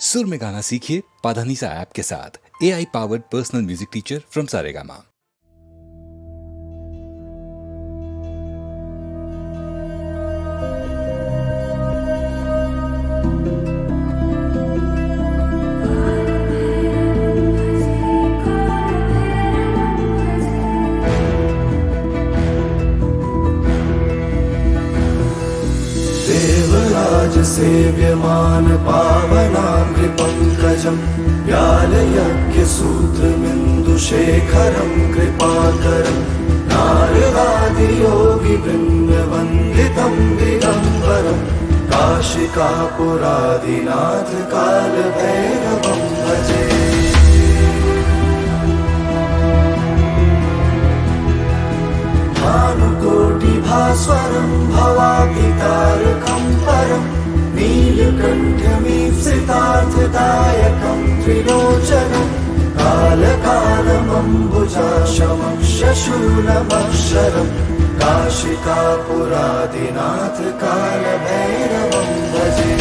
सुर में गाना सीखिए पाधानीसा ऐप के साथ। AI powered personal music teacher from Saregama. देवराज सेव्यमान पावनाङ्घ्रिपङ्कजम् व्यालयज्ञसूत्रमिन्दुशेखरं कृपाकरं नारदादियोगिवृन्दवन्दितं दिगम्बरं काशिकापुरादिनाथ कालभैरवं भजे। भानुकोटिभास्वरं भवाब्धितारकं परं नीलकण्ठमीप्सितार्थदायकं त्रिलोचनं कालकालमम्बुजाशमक्षशूलमक्षरं काशिकापुरादिनाथ कालभैरवं भजे।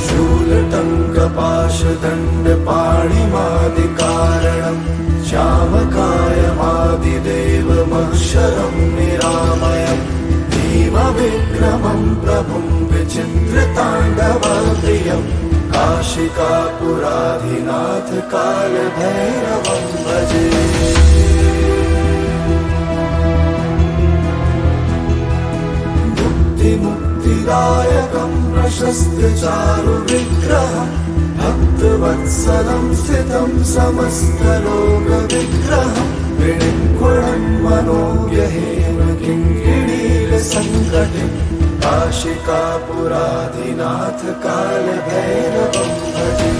शूलटङ्कपाशदण्डपाणिमादिकारणं श्यामकायमादिदेवमक्षरं निरामयं भीमविक्रमं प्रभुं विचित्रताण्डवप्रियं काशिकापुराधिनाथ कालभैरवं भजे। मुक्तिदायकं प्रशस्तचारुविग्रहं भक्तवत्सलं स्थितं समस्तलोकविग्रहं विनिर्गुणं मनोव्यहेन किङ्किणीरसङ्कटिं काशिकापुराधिनाथ कालभैरवं भजे।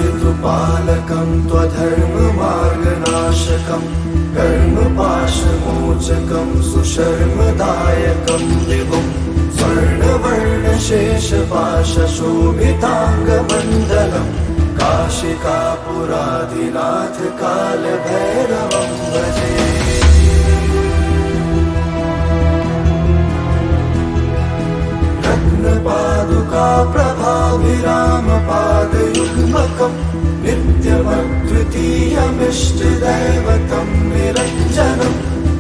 धर्मसेतुपालकं त्वधर्ममार्गनाशकं कर्मपाशमोचकं सुशर्मदायकं विभुं स्वर्णवर्णशेषपाशशोभिताङ्गमण्डलं काशिकापुराधिनाथ कालभैरवं भजे। रत्नपादुकाप्रभाभिरामपादयुग्मकं नित्यमद्वितीयमिष्टदैवतं निरञ्जनं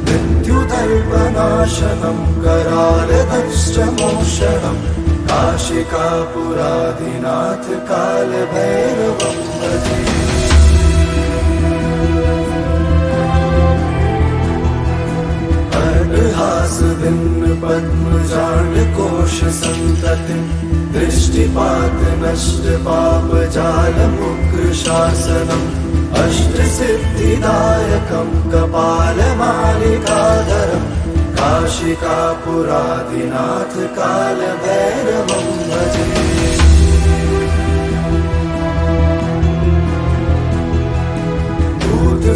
मृत्युदर्पनाशनं करालदंष्टमोषणं काशिकापुराधिनाथ कालभैरवं भजे। पद्मजाण्डकोशसन्ततिं दृष्टिपातनष्टपापजालमुग्रशासनम् अष्टसिद्धिदायकं कपालमालिकाधरं काशिकापुराधिनाथ कालभैरवं भजे।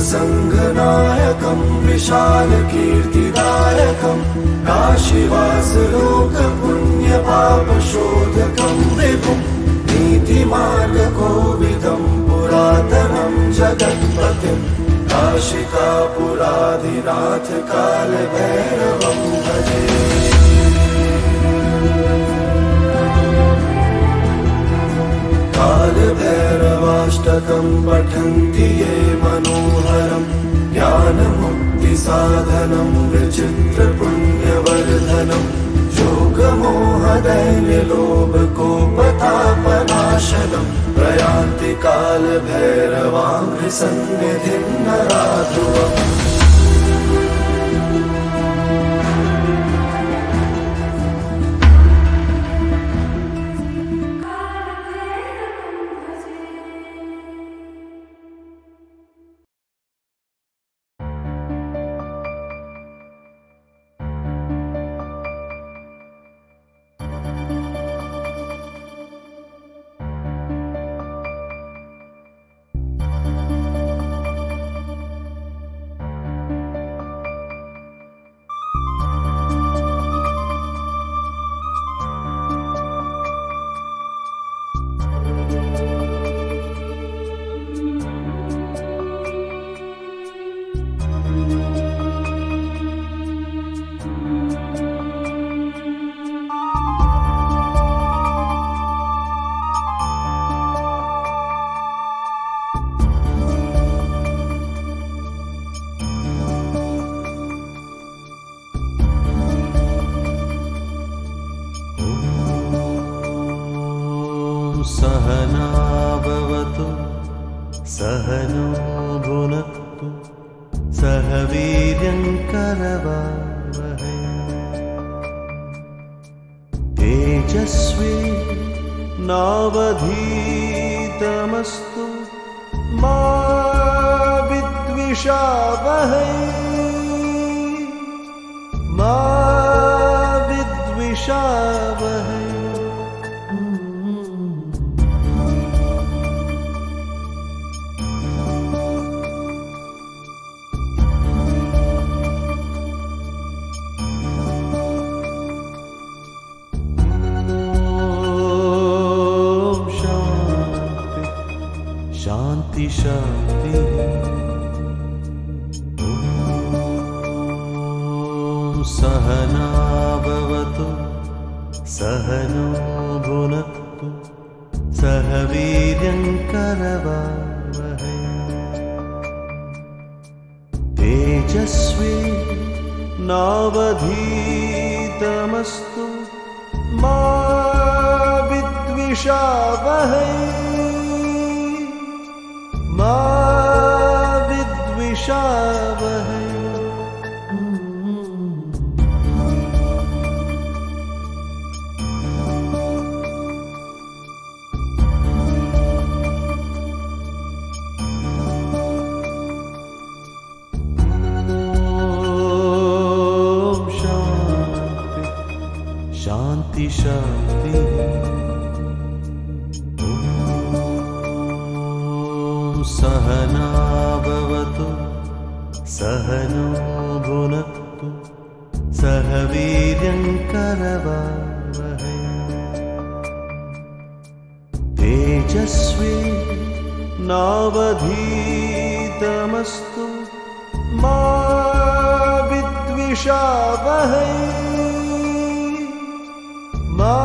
भूतसङ्घनायकं विशालकीर्तिदायकं काशीवासलोकपुण्यपापशोधकं विभुं नीतिमार्गकोविदं पुरातनं जगत्पतिं काशिकापुराधिनाथ कालभैरवं भजे। कालभैरवाष्टकं पठन्ति ये मनोहरं ज्ञानमुक्तिसाधनं विचित्रपुण्यवर्धनं शोकमोहदैन्यलोभकोपतापनाशनं प्रयान्ति कालभैरवाङ्घ्रिसन्निधिं नराध्रुवम्। सहना भवतु सहनो भुनक्तु सह वीर्यं करवावहै तेजस्वी नावधीतमस्तु मा विद्विषावहै मा विद्विषावहै शांति शांति सहना भवतु सहनो भुनक्तु सह वीर्यं करवावहै तेजस्वी नावधीतमस्तु मा विद्विषावहै मा विद्विषावहै शांति शांति सहना भवतु सहनो भुनक्तु सह वीर्यं करवावहै तेजस्वी नावधीतमस्तु मा विद्विषावहै मा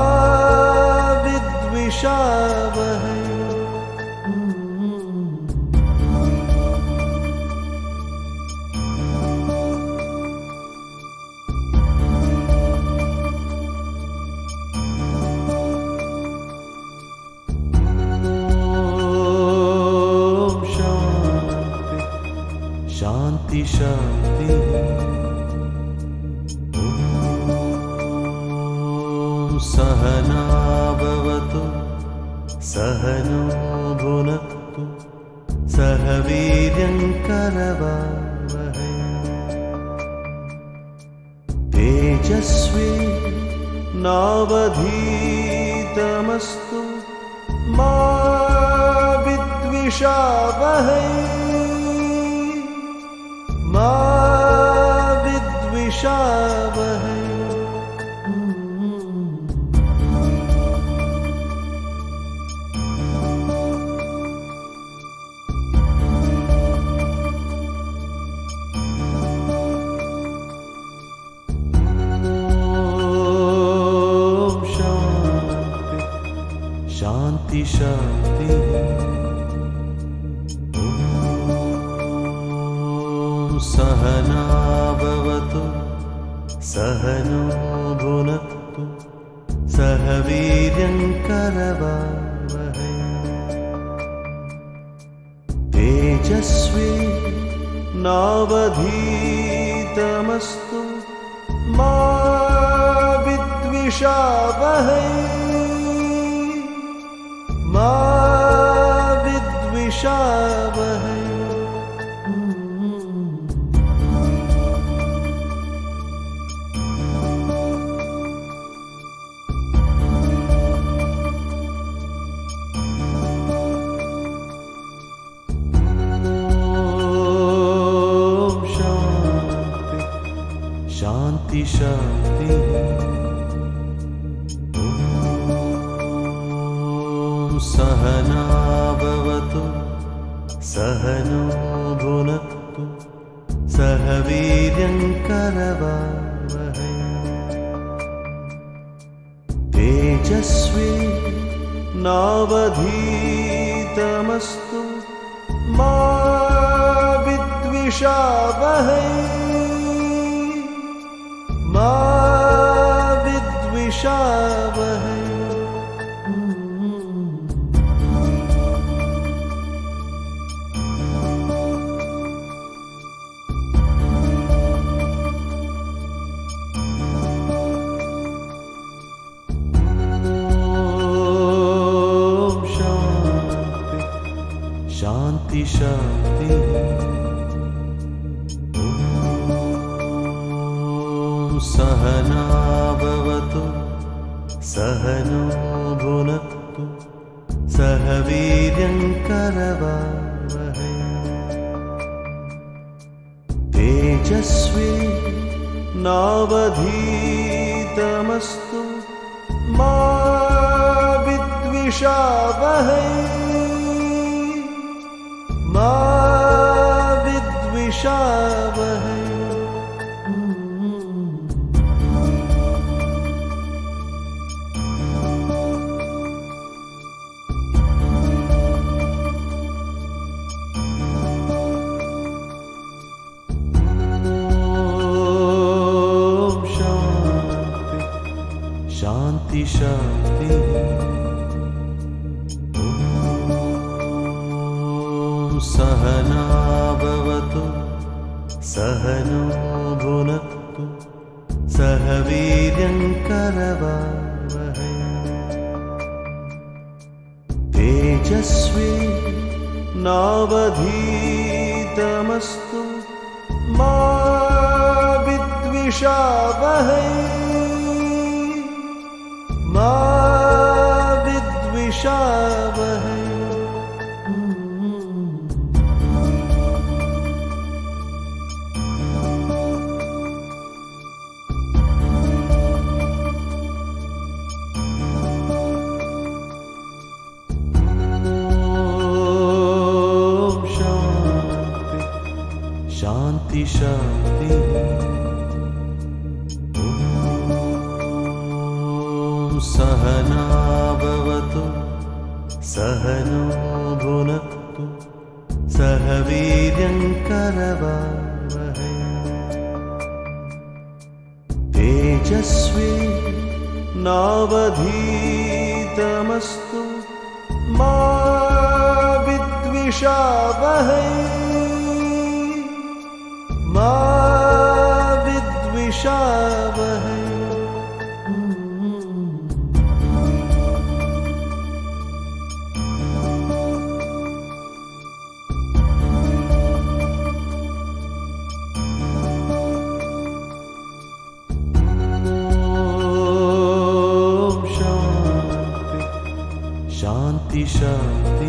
विद्विषावहै शांति शांति सहना भवतु सहनो भुनक्तु सह वीर्यं करवावहै तेजस्वी नावधीतमस्तु मा विद्विषावहै मा विद्विषावहै शांति शांति सहना भवतु सहनो भुनक्तु सह वीर्यं करवावहै तेजस्वी नावधीतमस्तु मा विद्विषावहै मा विद्विषावहै शांति शांति सहना भवतु सहनो भुनक्तु सह करवावहै तेजस्वी नावधीतमस्तु मा विद्विषावहै मा विद्विषावहै शांति शांति सहना भवतु सहनो भुनक्तु सह वीर्यं करवावहै तेजस्वी नावधीतमस्तु मा विद्विषावहै मा विद्विषावहै शांति शांति सहना भवतु सहनो भुनक्तु सह वीर्यं करवावहै तेजस्वी नावधीतमस्तु मा विद्विषावहै मा विद्विषावहै शांति शांति सहना भवतु सहनो भुनक्तु सह वीर्यं करवावहै तेजस्वी नावधीतमस्तु मा विद्विषावहै मा विद्विषावहै शांति शांति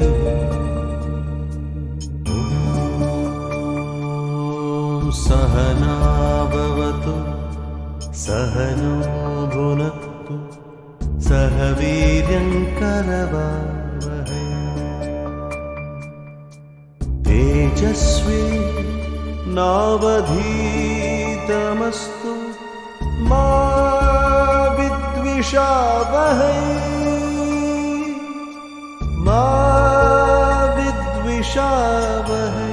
सहना भवतु सहनो भुनक्तु सह वीर्यं करवावहै तेजस्वी नावधीतमस्तु मा विद्विषावहै मा विद्विषावहै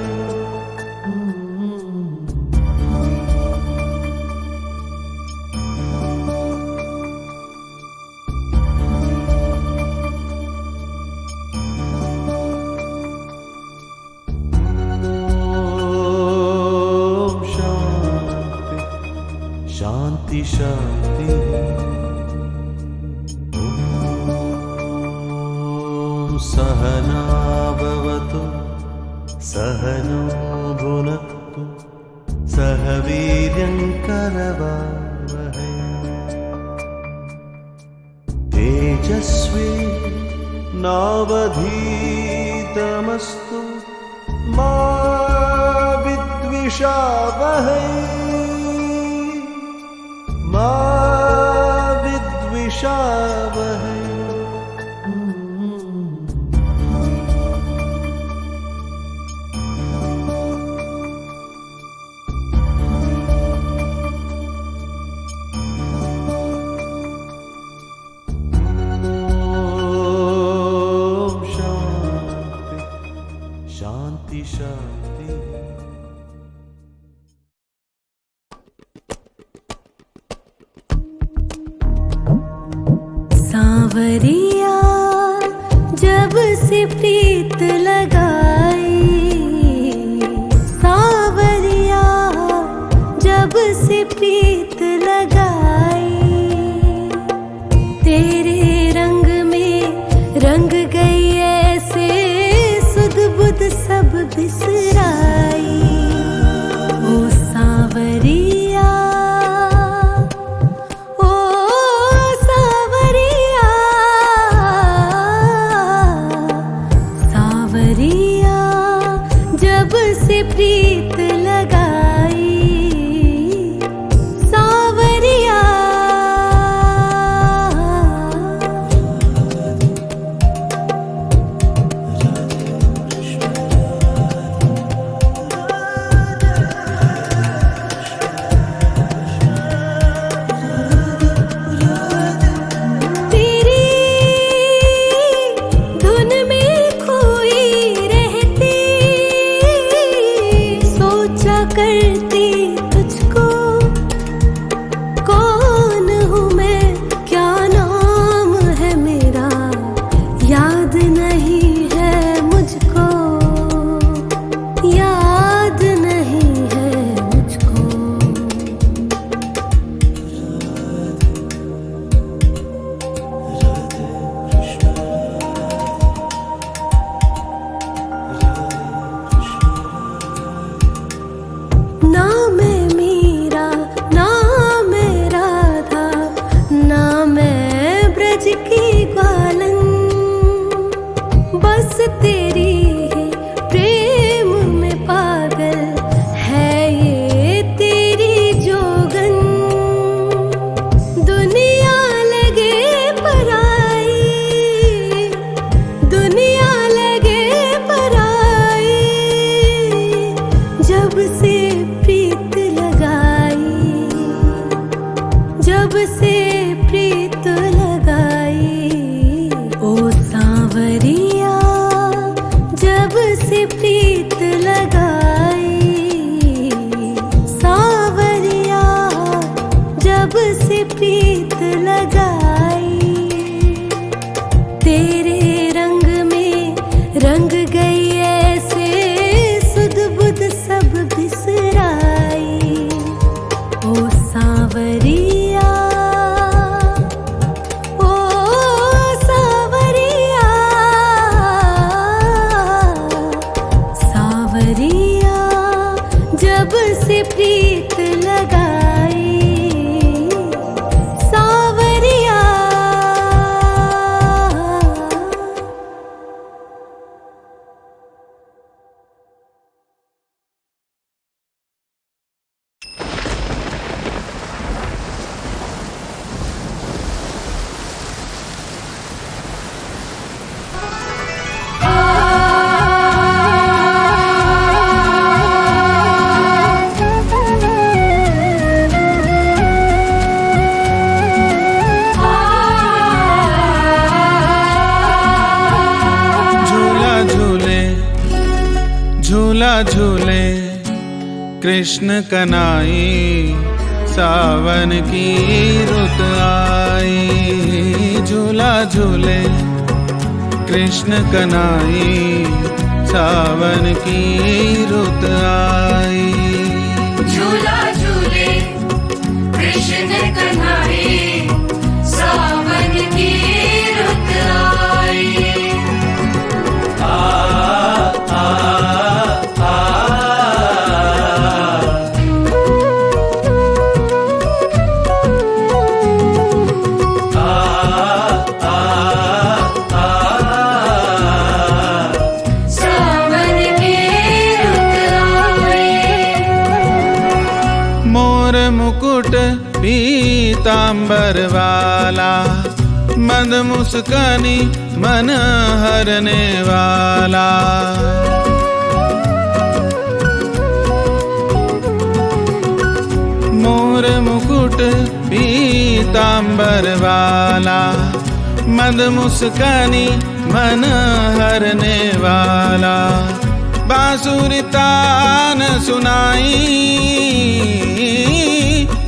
शांति शांति सहना भवतु सहनो भुनक्तु सह वीर्यं करवावहै तेजस्वी नावधीतमस्तु मा विद्विषावहै मा विद्विषावहै सावरिया जब से प्रीत लगाई, सावरिया जब से प्रीत लगाई, तेरे रंग में रंग गई ऐसे सुध बुध सब बिसराई। ओ सावरिया, ओ सावरिया, सावरिया जब से प्रीत लगाई, सावरिया। तेरी धुन में खोई रहती, सोचा करती तुझको, कौन हूँ मैं, क्या नाम है मेरा, याद नहीं है मुझको, याद नहीं है मुझको। ना मैं मीरा, ना मैं राधा, ना मैं ब्रज की ग्वालन, बस तेरी ही प्रेम में पागल है ये तेरी जोगन। दुनिया लगे पराई, दुनिया लगे पराई, जब से प्रीत लगाई, जब से प्रीत लगाई। ओ सांवरिया जब से प्रीत लगाई, सांवरिया जब से प्रीत लगाई, तेरे रंग में रंग गई ऐसे सुध बुध सब बिसराई। ओ सांवरिया, ओ सांवरिया, सांवरिया जब से प्रीत लगाई, सांवरिया। झूला झूले, झूला झूले कृष्ण कनाई, सावन की रुत आई। झूला झूले कृष्ण कनाई, सावन की रुत आई। झूला झूले कृष्ण कन्हैया, सावन की रुत आई। सावन की रुत आई। मोर मुकुट पीतांबर वाला, मंद मुस्कानी मन हरने वाला। मोर मुकुट पीतांबर वाला, मंद मुस्कानी मन हरने वाला। बांसुरी तान सुनाई,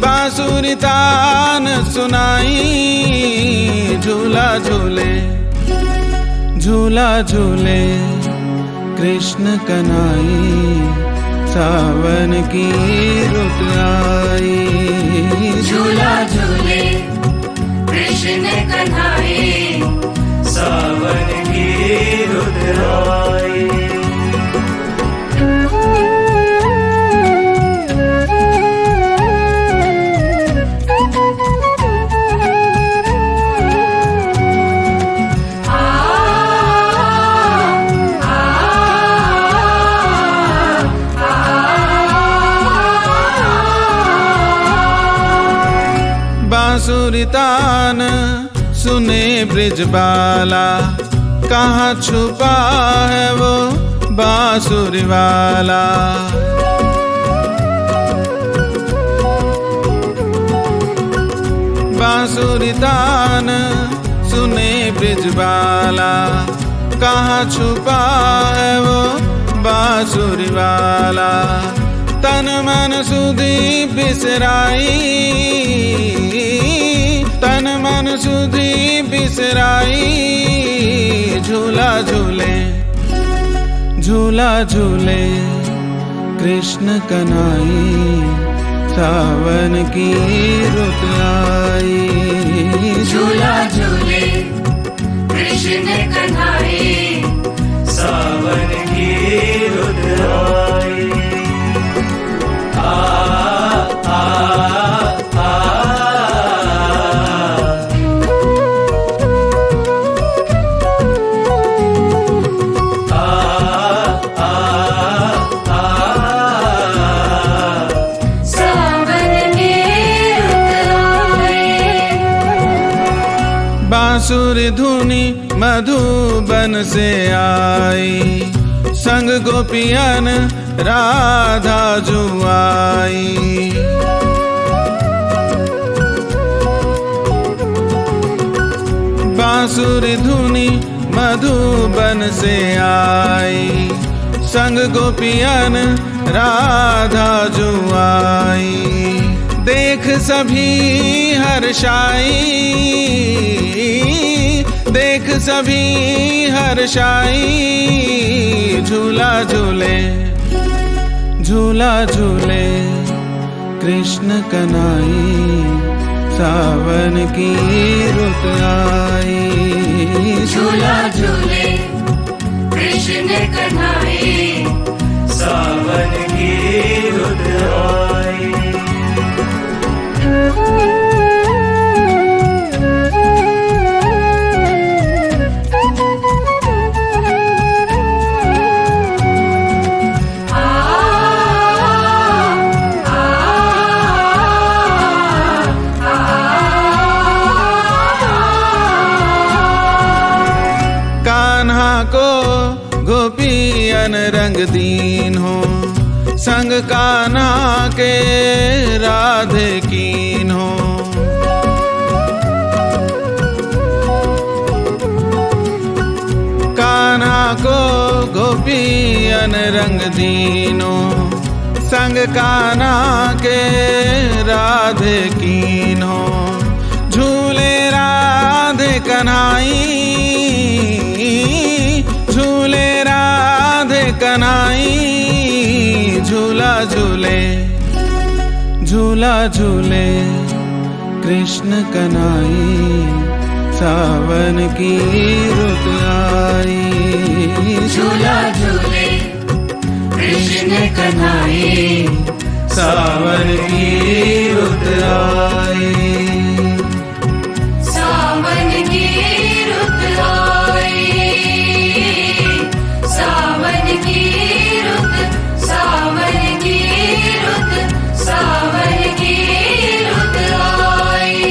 बांसुरी तान सुनाई, झूला झूले झूला झूले कृष्ण कन्हैया, सावन की रुत आई। झूला झूले कृष्ण कन्हैया, सावन की रुत आई। बांसुरी तान सुने ब्रिजबाला, कहाँ छुपा है वो बांसुरी वाला। बांसुरी तान सुने ब्रिजबाला, कहाँ छुपा है वो बांसुरी वाला। तन मन सुधि बिसराई, तन मन सुधि बिसराई, झूला झूले झूला झूले कृष्ण कन्हैया, सावन की रुत आई। झूला झूले कृष्ण कन्हैया, सावन की रुत आई। बांसुरी धुनी मधुबन से आई, संग गोपियन राधा जुआई। बांसुरी धुनी मधुबन से आई, संग गोपियन राधा जुआई। देख सभी हर्षाई, देख सभी हर्षाई, झूला झूले झूला झूले कृष्ण कन्हैया, सावन की रुत आई। झूला झूले कृष्ण कन्हैया, सावन की रुत आई। गोपियन रंग दीन हो, संग कान्हा के राधे कीन हो। कान्हा को गोपियन रंग दीनो, संग कान्हा के राधे कीन हो। झूले राधे कन्हाई, झूले राधे कन्हाई, झूला झूले झूला झूले कृष्ण कन्हैया, सावन की रुत आई। झूला झूले कृष्ण कन्हैया, सावन की रुत आई। सावन की रुत आई, सावन की रुत, सावन की रुत, सावन की रुत आई।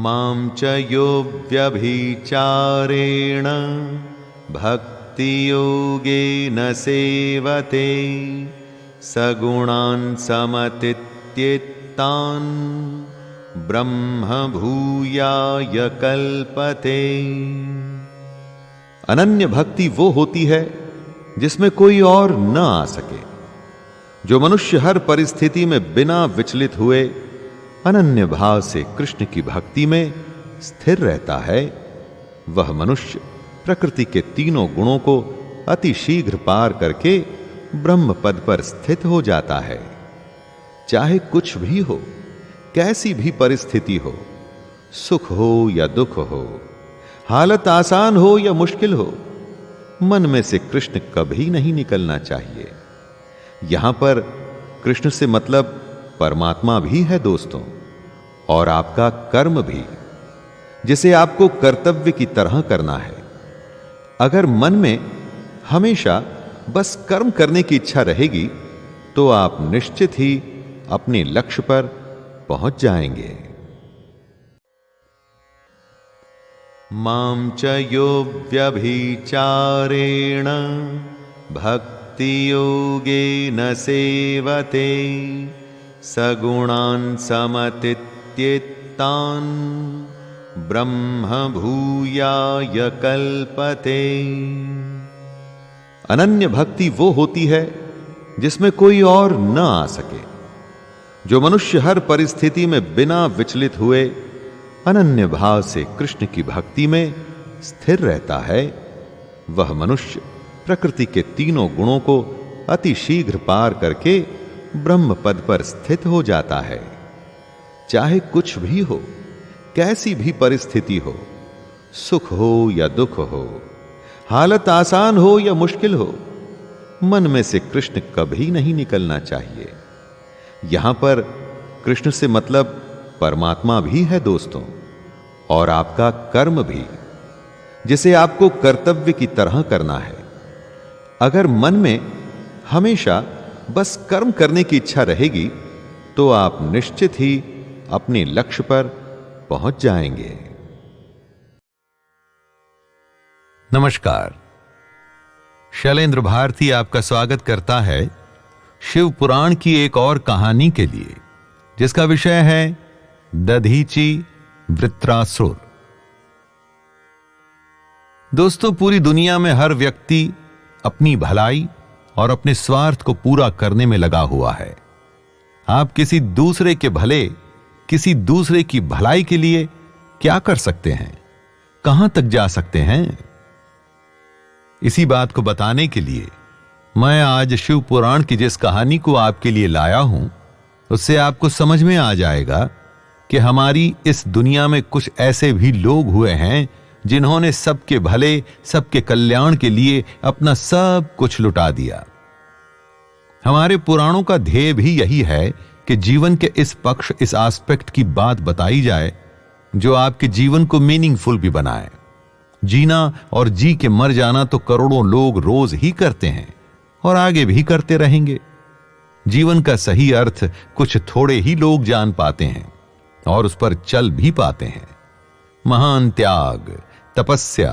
मां च यो व्यभिचारेण भक्तियोगेन सेवते, सगुणान् समतीत्येतान् ब्रह्म भूयाय कल्पते। अनन्य भक्ति वो होती है जिसमें कोई और न आ सके। जो मनुष्य हर परिस्थिति में बिना विचलित हुए अनन्य भाव से कृष्ण की भक्ति में स्थिर रहता है, वह मनुष्य प्रकृति के तीनों गुणों को अति शीघ्र पार करके ब्रह्म पद पर स्थित हो जाता है। चाहे कुछ भी हो, कैसी भी परिस्थिति हो, सुख हो या दुख हो, हालत आसान हो या मुश्किल हो, मन में से कृष्ण कभी नहीं निकलना चाहिए। यहां पर कृष्ण से मतलब परमात्मा भी है दोस्तों, और आपका कर्म भी, जिसे आपको कर्तव्य की तरह करना है। अगर मन में हमेशा बस कर्म करने की इच्छा रहेगी तो आप निश्चित ही अपने लक्ष्य पर पहुंच जाएंगे। मां च यो व्यभिचारेण भक्ति योगेन सेवते सगुणान् समतीत्येतान् ब्रह्म भूयाय कल्पते। अनन्य भक्ति वो होती है जिसमें कोई और न आ सके। जो मनुष्य हर परिस्थिति में बिना विचलित हुए अनन्य भाव से कृष्ण की भक्ति में स्थिर रहता है, वह मनुष्य प्रकृति के तीनों गुणों को अति शीघ्र पार करके ब्रह्म पद पर स्थित हो जाता है। चाहे कुछ भी हो, कैसी भी परिस्थिति हो, सुख हो या दुख हो, हालत आसान हो या मुश्किल हो, मन में से कृष्ण कभी नहीं निकलना चाहिए। यहां पर कृष्ण से मतलब परमात्मा भी है दोस्तों, और आपका कर्म भी, जिसे आपको कर्तव्य की तरह करना है। अगर मन में हमेशा बस कर्म करने की इच्छा रहेगी तो आप निश्चित ही अपने लक्ष्य पर पहुंच जाएंगे। नमस्कार, शैलेंद्र भारती आपका स्वागत करता है शिव पुराण की एक और कहानी के लिए, जिसका विषय है दधीची वृत्रासुर। दोस्तों, पूरी दुनिया में हर व्यक्ति अपनी भलाई और अपने स्वार्थ को पूरा करने में लगा हुआ है। आप किसी दूसरे के भले, किसी दूसरे की भलाई के लिए क्या कर सकते हैं, कहां तक जा सकते हैं? इसी बात को बताने के लिए मैं आज शिव पुराण की जिस कहानी को आपके लिए लाया हूं, उससे आपको समझ में आ जाएगा कि हमारी इस दुनिया में कुछ ऐसे भी लोग हुए हैं जिन्होंने सबके भले, सबके कल्याण के लिए अपना सब कुछ लुटा दिया। हमारे पुराणों का ध्येय भी यही है कि जीवन के इस पक्ष, इस एस्पेक्ट की बात बताई जाए जो आपके जीवन को मीनिंगफुल भी बनाए। जीना और जी के मर जाना तो करोड़ों लोग रोज ही करते हैं और आगे भी करते रहेंगे। जीवन का सही अर्थ कुछ थोड़े ही लोग जान पाते हैं और उस पर चल भी पाते हैं। महान त्याग, तपस्या,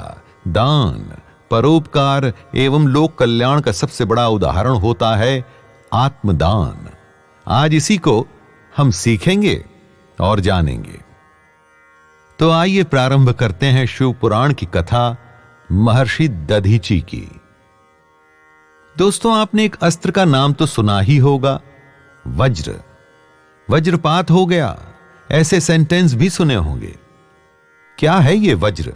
दान, परोपकार एवं लोक कल्याण का सबसे बड़ा उदाहरण होता है आत्मदान। आज इसी को हम सीखेंगे और जानेंगे। तो आइए प्रारंभ करते हैं शिव पुराण की कथा महर्षि दधीची की। दोस्तों, आपने एक अस्त्र का नाम तो सुना ही होगा, वज्र। वज्रपात हो गया, ऐसे सेंटेंस भी सुने होंगे। क्या है ये वज्र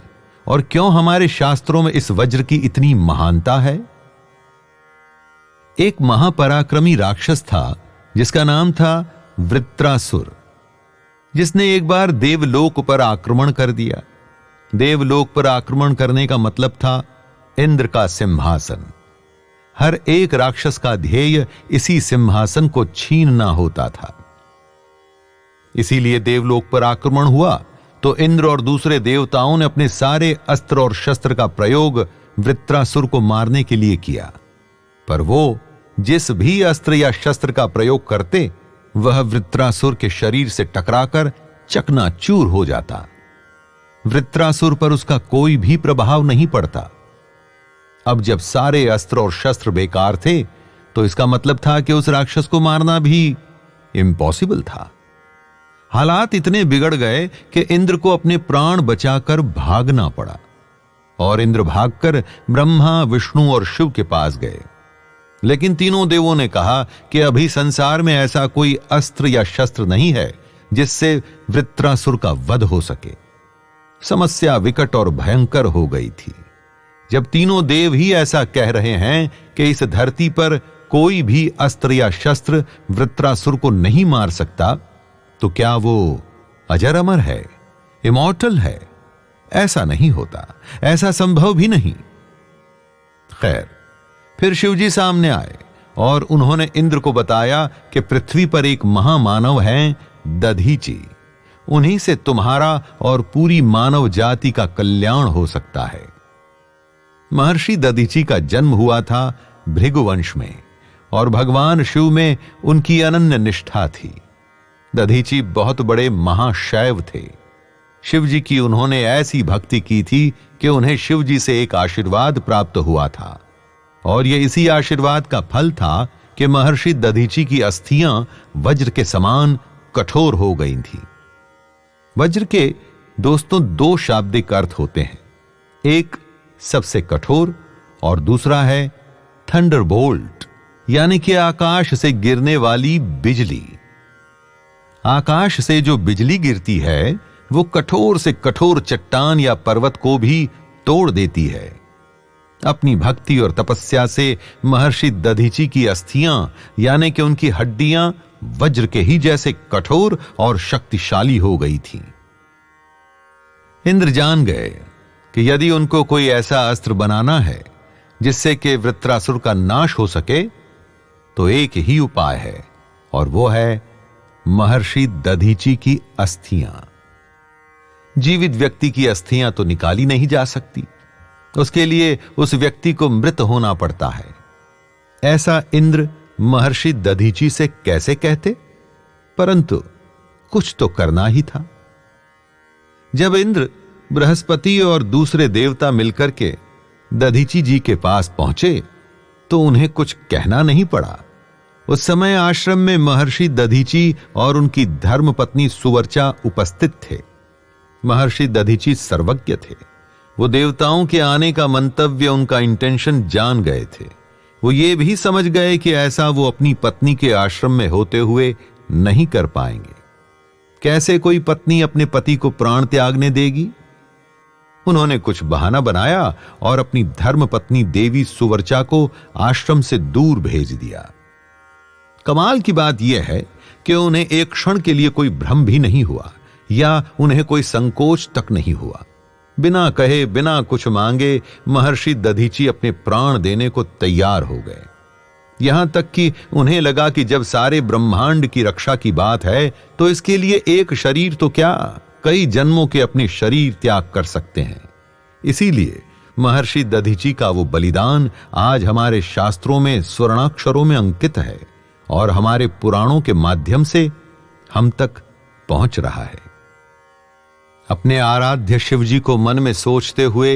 और क्यों हमारे शास्त्रों में इस वज्र की इतनी महानता है? एक महापराक्रमी राक्षस था जिसका नाम था वृत्रासुर, जिसने एक बार देवलोक पर आक्रमण कर दिया। देवलोक पर आक्रमण करने का मतलब था इंद्र का सिंहासन। हर एक राक्षस का ध्येय इसी सिंहासन को छीनना होता था। इसीलिए देवलोक पर आक्रमण हुआ तो इंद्र और दूसरे देवताओं ने अपने सारे अस्त्र और शस्त्र का प्रयोग वृत्रासुर को मारने के लिए किया। पर वो जिस भी अस्त्र या शस्त्र का प्रयोग करते, वह वृत्रासुर के शरीर से टकराकर चकनाचूर हो जाता। वृत्रासुर पर उसका कोई भी प्रभाव नहीं पड़ता। अब जब सारे अस्त्र और शस्त्र बेकार थे तो इसका मतलब था कि उस राक्षस को मारना भी इम्पॉसिबल था। हालात इतने बिगड़ गए कि इंद्र को अपने प्राण बचाकर भागना पड़ा और इंद्र भागकर ब्रह्मा, विष्णु और शिव के पास गए। लेकिन तीनों देवों ने कहा कि अभी संसार में ऐसा कोई अस्त्र या शस्त्र नहीं है जिससे वृत्रासुर का वध हो सके। समस्या विकट और भयंकर हो गई थी। जब तीनों देव ही ऐसा कह रहे हैं कि इस धरती पर कोई भी अस्त्र या शस्त्र वृत्रासुर को नहीं मार सकता, तो क्या वो अजर अमर है, इमॉर्टल है? ऐसा नहीं होता, ऐसा संभव भी नहीं। खैर, फिर शिवजी सामने आए और उन्होंने इंद्र को बताया कि पृथ्वी पर एक महामानव हैं दधीची। उन्हीं से तुम्हारा और पूरी मानव जाति का कल्याण हो सकता है। महर्षि दधीची का जन्म हुआ था भृगुवंश में और भगवान शिव में उनकी अनन्य निष्ठा थी। दधीची बहुत बड़े महाशैव थे। शिवजी की उन्होंने ऐसी भक्ति की थी कि उन्हें शिवजी से एक आशीर्वाद प्राप्त हुआ था और यह इसी आशीर्वाद का फल था कि महर्षि दधीची की अस्थियां वज्र के समान कठोर हो गई थीं। वज्र के दोस्तों दो शाब्दिक अर्थ होते हैं, एक सबसे कठोर और दूसरा है थंडरबोल्ट, यानी कि आकाश से गिरने वाली बिजली। आकाश से जो बिजली गिरती है वो कठोर से कठोर चट्टान या पर्वत को भी तोड़ देती है। अपनी भक्ति और तपस्या से महर्षि दधीची की अस्थियां यानी कि उनकी हड्डियां वज्र के ही जैसे कठोर और शक्तिशाली हो गई थीं। इंद्र जान गए कि यदि उनको कोई ऐसा अस्त्र बनाना है जिससे कि वृत्रासुर का नाश हो सके, तो एक ही उपाय है और वो है महर्षि दधीची की अस्थियां। जीवित व्यक्ति की अस्थियां तो निकाली नहीं जा सकती, उसके लिए उस व्यक्ति को मृत होना पड़ता है। ऐसा इंद्र महर्षि दधीची से कैसे कहते, परंतु कुछ तो करना ही था। जब इंद्र, बृहस्पति और दूसरे देवता मिलकर के दधीची जी के पास पहुंचे तो उन्हें कुछ कहना नहीं पड़ा। उस समय आश्रम में महर्षि दधीची और उनकी धर्मपत्नी सुवर्चा उपस्थित थे। महर्षि दधीची सर्वज्ञ थे। वो देवताओं के आने का मंतव्य, उनका इंटेंशन जान गए थे। वो ये भी समझ गए कि ऐसा वो अपनी पत्नी के आश्रम में होते हुए नहीं कर पाएंगे। कैसे कोई पत्नी अपने पति को प्राण त्यागने देगी? उन्होंने कुछ बहाना बनाया और अपनी धर्मपत्नी देवी सुवर्चा को आश्रम से दूर भेज दिया। कमाल की बात यह है कि उन्हें एक क्षण के लिए कोई भ्रम भी नहीं हुआ या उन्हें कोई संकोच तक नहीं हुआ। बिना कहे, बिना कुछ मांगे महर्षि दधीची अपने प्राण देने को तैयार हो गए। यहां तक कि उन्हें लगा कि जब सारे ब्रह्मांड की रक्षा की बात है तो इसके लिए एक शरीर तो क्या, कई जन्मों के अपने शरीर त्याग कर सकते हैं। इसीलिए महर्षि दधीची का वो बलिदान आज हमारे शास्त्रों में स्वर्णाक्षरों में अंकित है और हमारे पुराणों के माध्यम से हम तक पहुंच रहा है। अपने आराध्य शिवजी को मन में सोचते हुए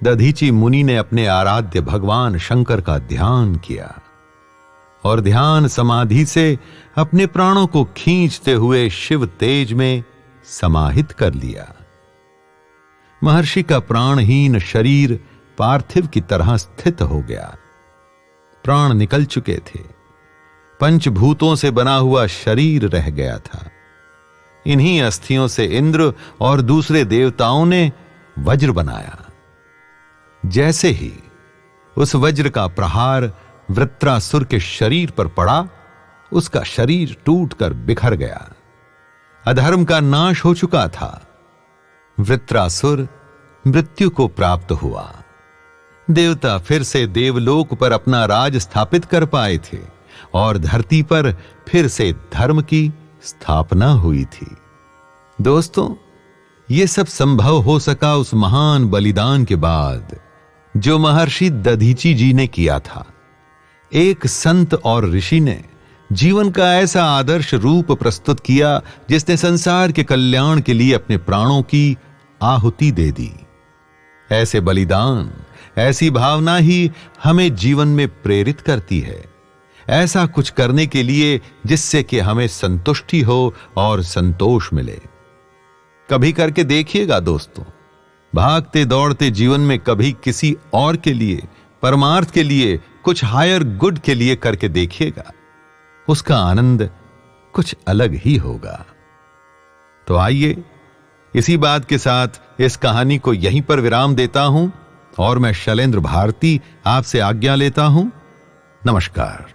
दधीची मुनि ने अपने आराध्य भगवान शंकर का ध्यान किया और ध्यान समाधि से अपने प्राणों को खींचते हुए शिव तेज में समाहित कर लिया। महर्षि का प्राणहीन शरीर पार्थिव की तरह स्थित हो गया। प्राण निकल चुके थे। पंचभूतों से बना हुआ शरीर रह गया था। इन्हीं अस्थियों से इंद्र और दूसरे देवताओं ने वज्र बनाया। जैसे ही उस वज्र का प्रहार वृत्रासुर के शरीर पर पड़ा, उसका शरीर टूटकर बिखर गया। अधर्म का नाश हो चुका था। वृत्रासुर मृत्यु को प्राप्त हुआ। देवता फिर से देवलोक पर अपना राज स्थापित कर पाए थे और धरती पर फिर से धर्म की स्थापना हुई थी। दोस्तों, यह सब संभव हो सका उस महान बलिदान के बाद जो महर्षि दधीची जी ने किया था। एक संत और ऋषि ने जीवन का ऐसा आदर्श रूप प्रस्तुत किया जिसने संसार के कल्याण के लिए अपने प्राणों की आहुति दे दी। ऐसे बलिदान, ऐसी भावना ही हमें जीवन में प्रेरित करती है। ऐसा कुछ करने के लिए जिससे कि हमें संतुष्टि हो और संतोष मिले। कभी करके देखिएगा दोस्तों, भागते दौड़ते जीवन में कभी किसी और के लिए, परमार्थ के लिए, कुछ हायर गुड के लिए करके देखिएगा, उसका आनंद कुछ अलग ही होगा। तो आइए इसी बात के साथ इस कहानी को यहीं पर विराम देता हूं और मैं शैलेंद्र भारती आपसे आज्ञा लेता हूं। नमस्कार।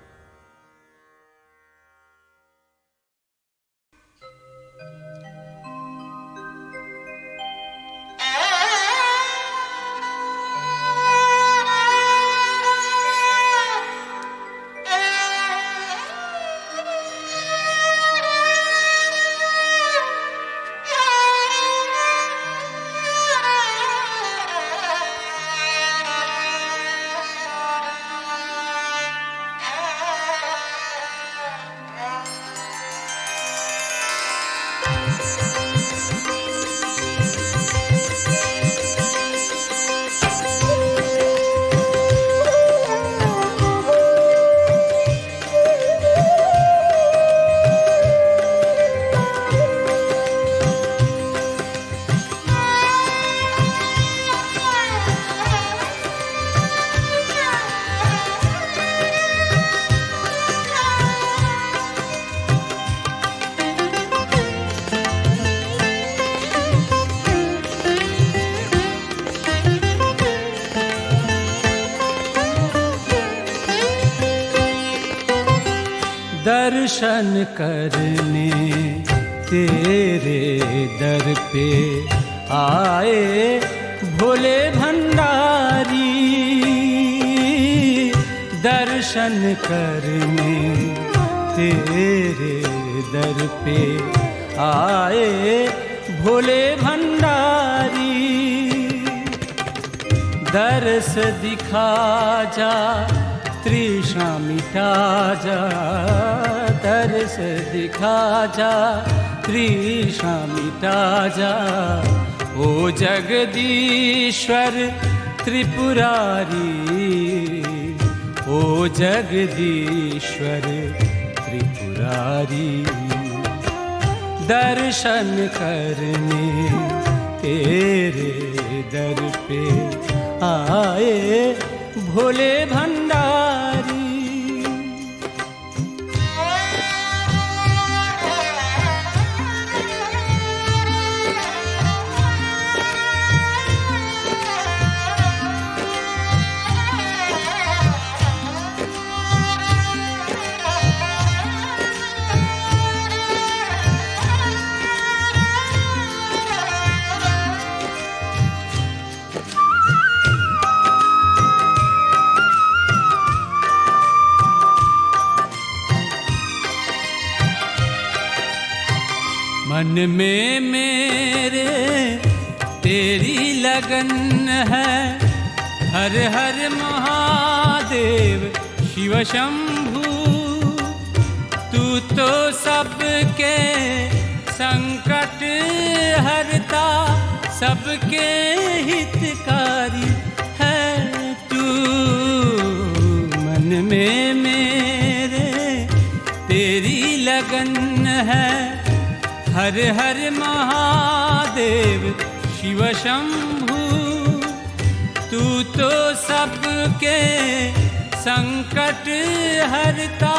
दर्शन करने तेरे दर पे आए भोले भंडारी, दर्शन करने तेरे दर पे आए भोले भंडारी। दर्श दिखा जा तृष्णा मिटा जा, दर्श दिखा जा तृष्णा मिटा जा। ओ जगदीश्वर त्रिपुरारी, ओ जगदीश्वर त्रिपुरारी। दर्शन करने तेरे दर पे आए भोले भंडारी। मन में मेरे तेरी लगन है, हर हर महादेव शिव शंभू। तू तो सबके संकट हरता, सबके हितकारी है तू। मन में मेरे तेरी लगन है, हर हर महादेव शिव शंभू। तू तो सबके संकट हरता,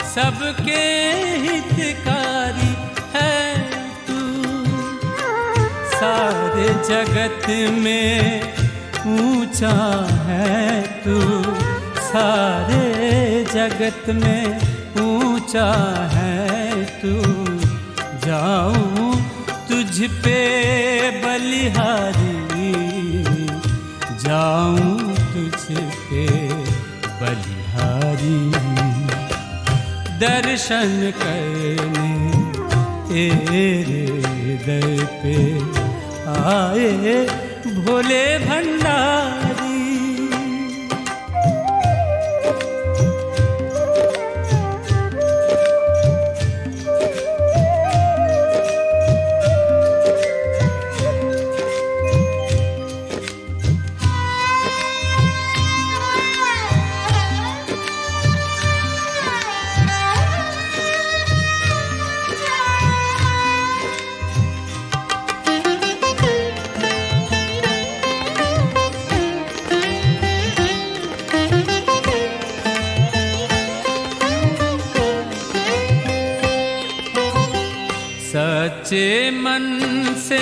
सबके हितकारी है तू। सारे जगत में ऊंचा है तू, सारे जगत में ऊंचा है तू। जाऊं तुझ पे बलिहारी, जाऊं तुझ पे बलिहारी। दर्शन करने तेरे दर पे आए भोले भंडारी। सच्चे मन से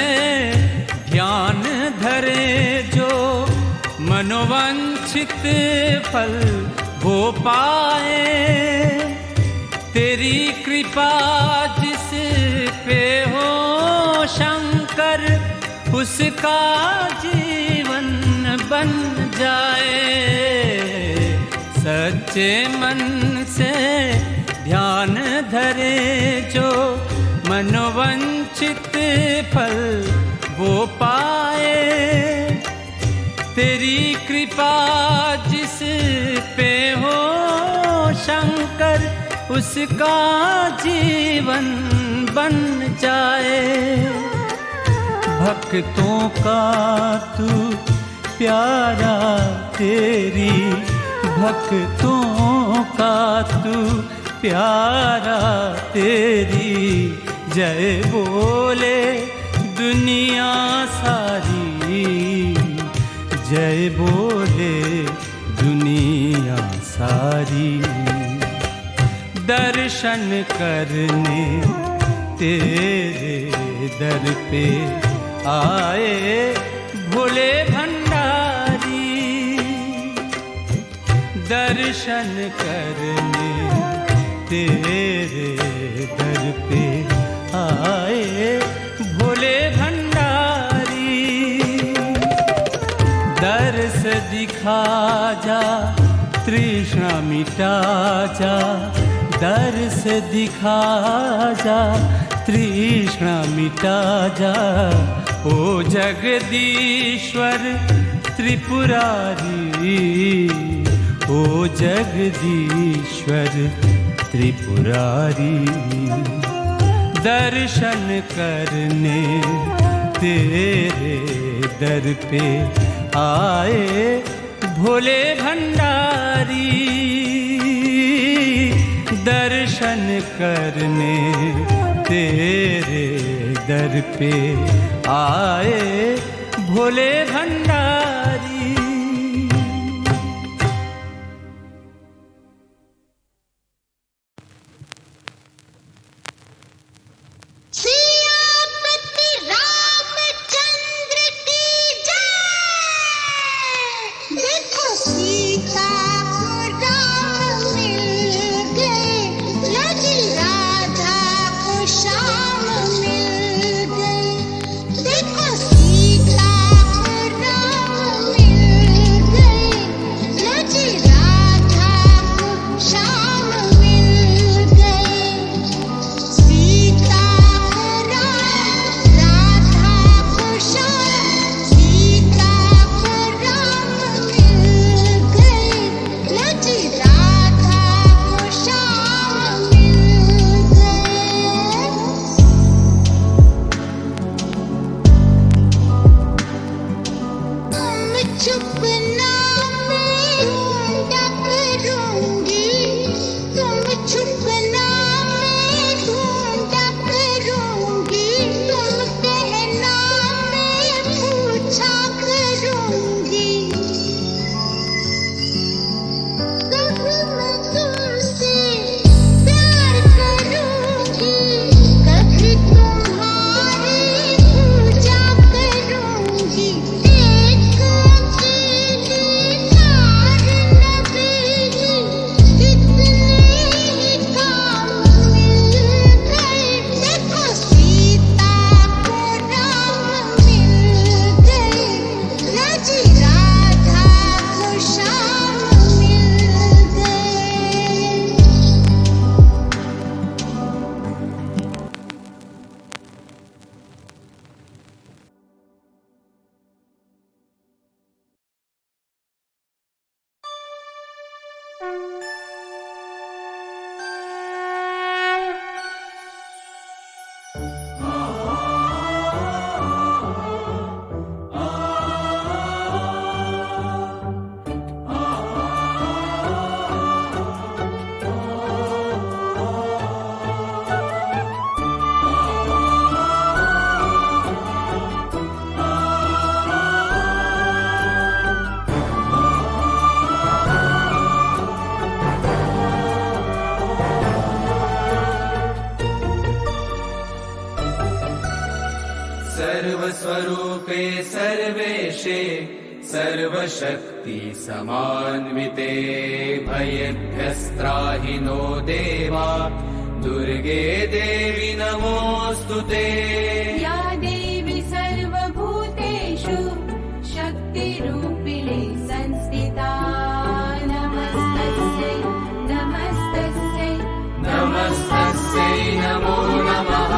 ध्यान धरे जो मनोवांछित फल वो पाए। तेरी कृपा जिस पे हो शंकर उसका जीवन बन जाए। सच्चे मन से ध्यान धरे जो मनोवांछित फल वो पाए। तेरी कृपा जिस पे हो शंकर उसका जीवन बन जाए। भक्तों का तू प्यारा तेरी भक्तों का तू प्यारा तेरी जय बोले दुनिया सारी। जय बोले दुनिया सारी। दर्शन करने तेरे दर पे आए भोले भंडारी। दर्शन करने तेरे दर पे आए भोले भंडारी। दर्श दिखा जा तृष्णा मिटा जा। दर्श दिखा जा तृष्णा मिटा जा। ओ जगदीश्वर त्रिपुरारी। ओ जगदीश्वर त्रिपुरारी। दर्शन करने तेरे दर पे आए भोले भंडारी। दर्शन करने तेरे दर पे आए भोले भंडारी। सियापति रामचंद्र की जय। देखो सीता को राम मिल गए। लगी राधा को श्याम मिल गए। देखो सीता को राम सर्वस्वरूपे सर्वेशे सर्वशक्ति समान्विते भयेभ्यस्त्राहि नो देवा दुर्गे देवी नमोऽस्तुते। या देवी सर्वभूतेषु शक्तिरूपिणे संस्थिता नमस्तस्यै नमस्तस्यै नमस्तस्यै नमो नमः।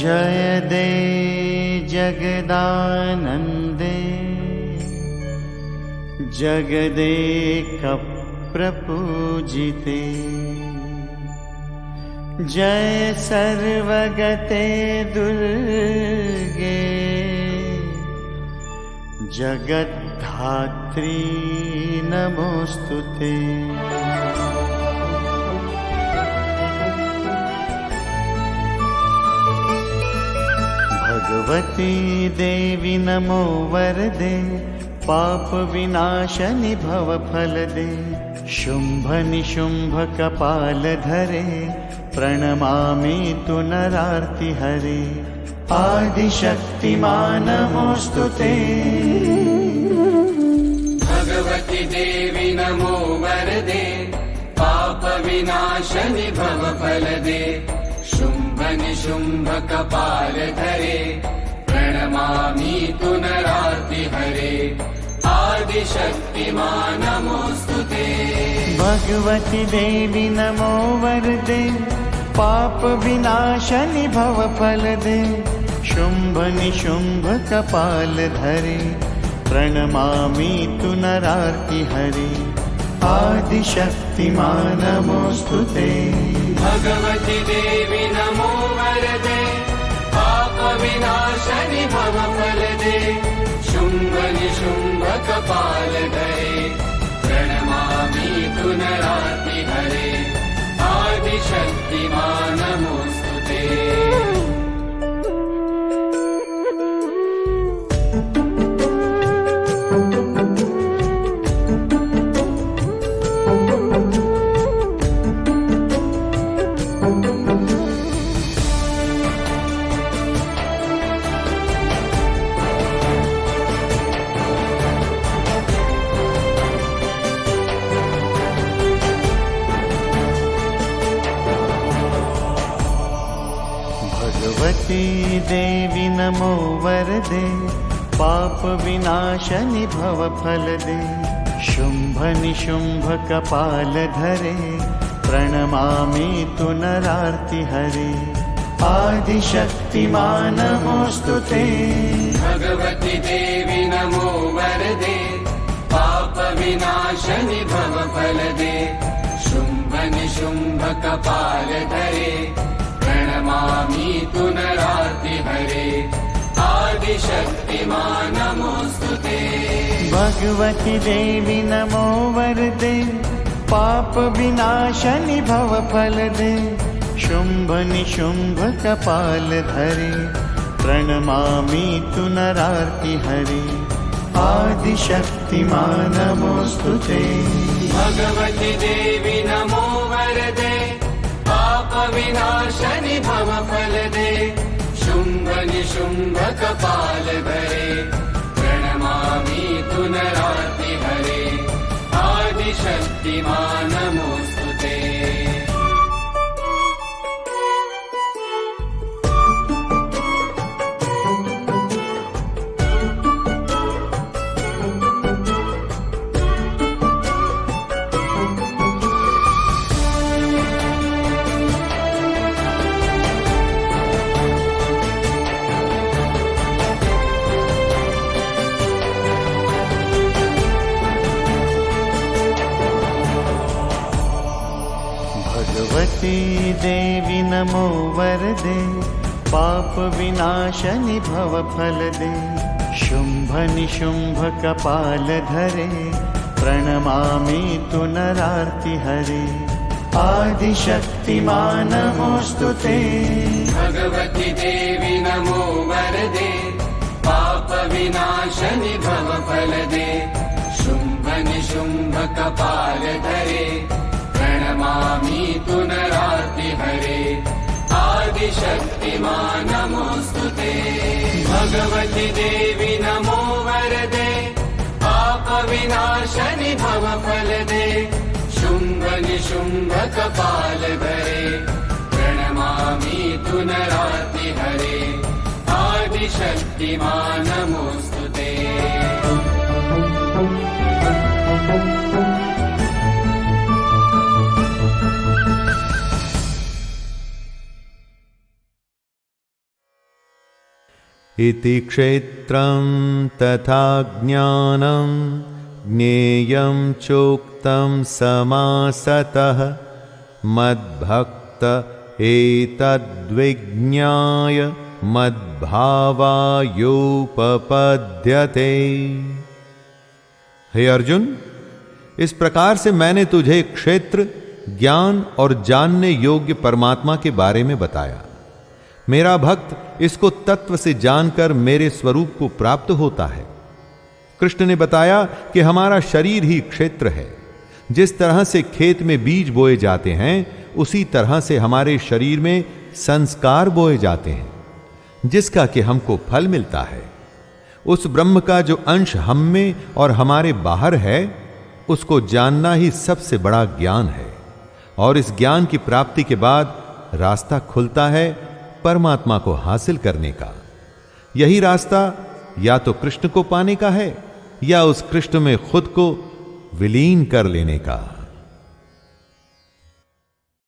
जय दे जगदानन्दे जगदेक प्रपूजिते जय सर्वगते दुर्गे जगद्धात्री नमोस्तुते। भगवती देवी नमो वरदे पाप विनाशनि भव फल दे शुंभ निशुंभ कपाल धरे प्रणमामि तु नरार्ति हरे आदिशक्तिमान नमोस्तुते। भगवती देवी नमो वरदे पाप विनाशनि भव फल दे शुंभ निशुंभ कपाल धरे प्रणमामि तु नरार्ति हरे आदिशक्तिमान नमोस्तुते। भगवती देवी नमो वरदे पाप विनाशनि भव फल दे शुंभ निशुंभ कपाल धरे प्रणमामि तु नरार्ति हरे आदिशक्तिमान नमोस्तुते। भगवती देवी नमो वरदे पाप विनाशनि भव फल दे शुंभ निशुंभ कपाल धरे प्रणमामि तु नरार्ति हरे आदिशक्तिमान नमोस्तुते। भगवती देवी नमो वरदे पाप विनाशनि भव फल दे शुंभ निशुंभ कपाल धरे प्रणमामि तु नरार्ति हरे आदिशक्तिमान नमोस्तुते। भगवती देवी नमो वरदे पाप विनाशनि भव फल दे शुंभ निशुंभ कपाल धरे प्रणमामि तु नरार्ति हरे आदिशक्तिमान नमोस्तुते। भगवती देवी नमो वरदे पाप विनाशनि भव फल दे शुंभ निशुंभ कपाल धरे प्रणमामि तु नरार्ति हरे आदिशक्तिमान नमोस्तुते। भगवती देवी नमो वरदे पाप विनाशनि भव फल दे शुंभ निशुंभ कपाल धरे प्रणमामि तु नरार्ति हरे आदिशक्तिमान नमोस्तुते। भगवती देवी नमो वरदे पाप विनाशनि भव फल दे शुंभ निशुंभ कपाल धरे प्रणमामि तु नरार्ति हरे आदिशक्तिमान नमोस्तुते। भगवती देवी नमो वरदे पाप विनाशनि भव फल दे शुंभ निशुंभ कपाल धरे प्रणमामि तु नरार्ति हरे आदि आदिशक्तिमा नमोऽस्तु ते भगवति देवी नमो वरदे पापविनाशनि भवफलदे शुम्भ निशुम्भ कपालधरे प्रणमामि तु नरातिहरे आदिशक्तिमा नमोऽस्तु ते इति क्षेत्रं तथा ज्ञानं ज्ञेयं चोक्तं समासतः मद्भक्त एतद्विज्ञाय मद्भावायोपपद्यते। हे अर्जुन, इस प्रकार से मैंने तुझे क्षेत्र, ज्ञान और जानने योग्य परमात्मा के बारे में बताया। मेरा भक्त इसको तत्व से जानकर मेरे स्वरूप को प्राप्त होता है। कृष्ण ने बताया कि हमारा शरीर ही क्षेत्र है। जिस तरह से खेत में बीज बोए जाते हैं, उसी तरह से हमारे शरीर में संस्कार बोए जाते हैं, जिसका कि हमको फल मिलता है। उस ब्रह्म का जो अंश हम में और हमारे बाहर है, उसको जानना ही सबसे बड़ा ज्ञान है। और इस ज्ञान की प्राप्ति के बाद रास्ता खुलता है परमात्मा को हासिल करने का। यही रास्ता या तो कृष्ण को पाने का है या उस कृष्ण में खुद को विलीन कर लेने का।